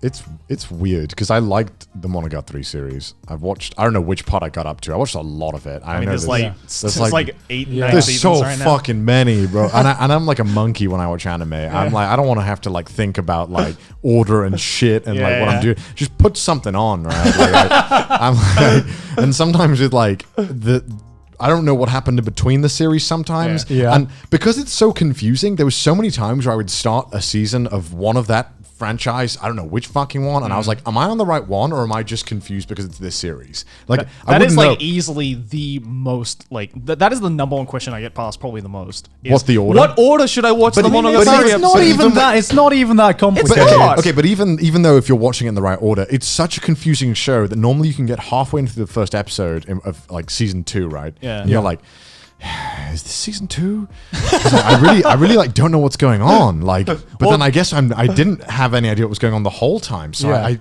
It's weird because I liked the Monogatari series. I don't know which part I got up to. I watched a lot of it. I mean, there's like 8, 9 there's seasons so right now. fucking many, bro. And I'm like a monkey when I watch anime. I'm like, I don't want to have to like think about like order and shit and like what I'm doing. Just put something on, right? Like, I'm like, and sometimes with like I don't know what happened in between the series sometimes. Yeah. And because it's so confusing, there was so many times where I would start a season of one of that franchise, I don't know which fucking one, and I was like, am I on the right one or am I just confused because it's this series? Like that is like easily the most like that is the number one question I get past probably the most. What's the order? What order should I watch the Monogatari? It's not even that complicated. Okay, but even though if you're watching it in the right order, it's such a confusing show that normally you can get halfway into the first episode of like season 2, right? Yeah. And you're like, is this season 2? I really like don't know what's going on. Like, but then I guess I didn't have any idea what was going on the whole time. So I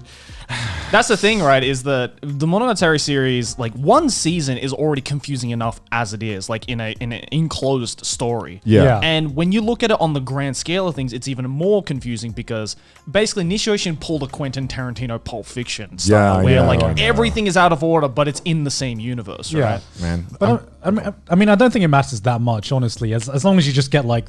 That's the thing, right? Is that the Monogatari series, like one season, is already confusing enough as it is, like in an enclosed story. Yeah. And when you look at it on the grand scale of things, it's even more confusing because basically Nishiyoshin pulled a Quentin Tarantino Pulp Fiction style, where everything is out of order, but it's in the same universe, right? Man. But I mean, I don't think it matters that much, honestly. As long as you just get like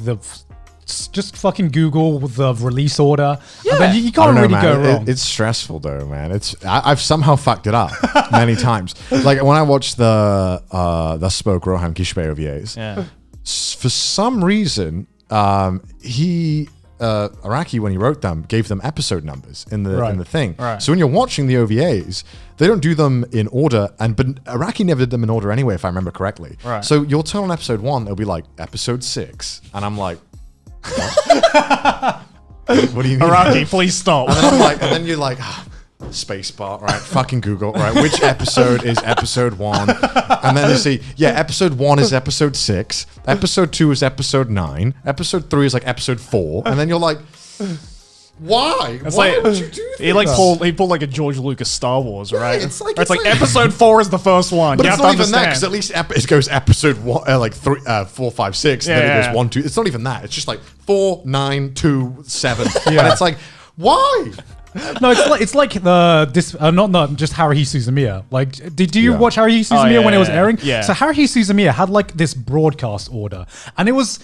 just fucking Google the release order. Yeah. And then you can't really go wrong. It's stressful though, man. I've somehow fucked it up many times. Like when I watched the Spoke Rohan Kishbe OVAs, for some reason, Araki, when he wrote them, gave them episode numbers in the thing. Right. So when you're watching the OVAs, they don't do them in order, but Araki never did them in order anyway, if I remember correctly. Right. So you'll turn on episode 1, it'll be like episode 6, and I'm like, what do you mean? Araki, please stop. And then I'm like, and then you're like, spacebar, right? Fucking Google, right? Which episode is episode 1? And then you see, episode 1 is episode 6, episode 2 is episode 9, episode 3 is like episode 4, and then you're like, why? Why would you do this? He pulled like a George Lucas Star Wars, right? It's like episode 4 is the first one. But you it's have not to even that, understand. because at least it goes episode 1, like 3, 4, 5, 6, and then it goes 1, 2. It's not even that. It's just like 4, 9, 2, 7. And it's like, why? No, it's like not just Haruhi Suzumiya. Like, did you watch Haruhi Suzumiya when it was airing? Yeah. So Haruhi Suzumiya had like this broadcast order, and it was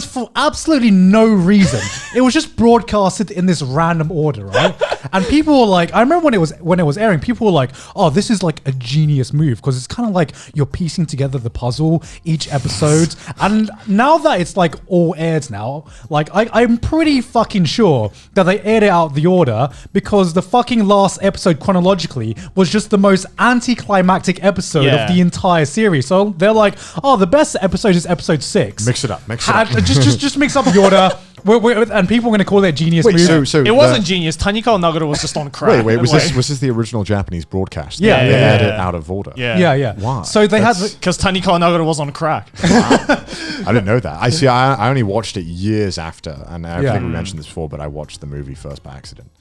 for absolutely no reason. It was just broadcasted in this random order, right? And people were like, I remember when it was airing, people were like, "Oh, this is like a genius move," because it's kind of like you're piecing together the puzzle each episode. And now that it's like all aired now, like I'm pretty fucking sure that they aired it out the order, because the fucking last episode chronologically was just the most anticlimactic episode of the entire series. So they're like, oh, the best episode is episode 6. Mix it up. Just mix up the order. And people are going to call it a genius move. So it wasn't genius. Tanikawa Nagara was just on crack. Wait, was this the original Japanese broadcast? Yeah. They aired it out of order. Yeah. Why? So they because Tanikawa Nagara was on crack. I didn't know that. I only watched it years after, and I think we mentioned this before, but I watched the movie first by accident.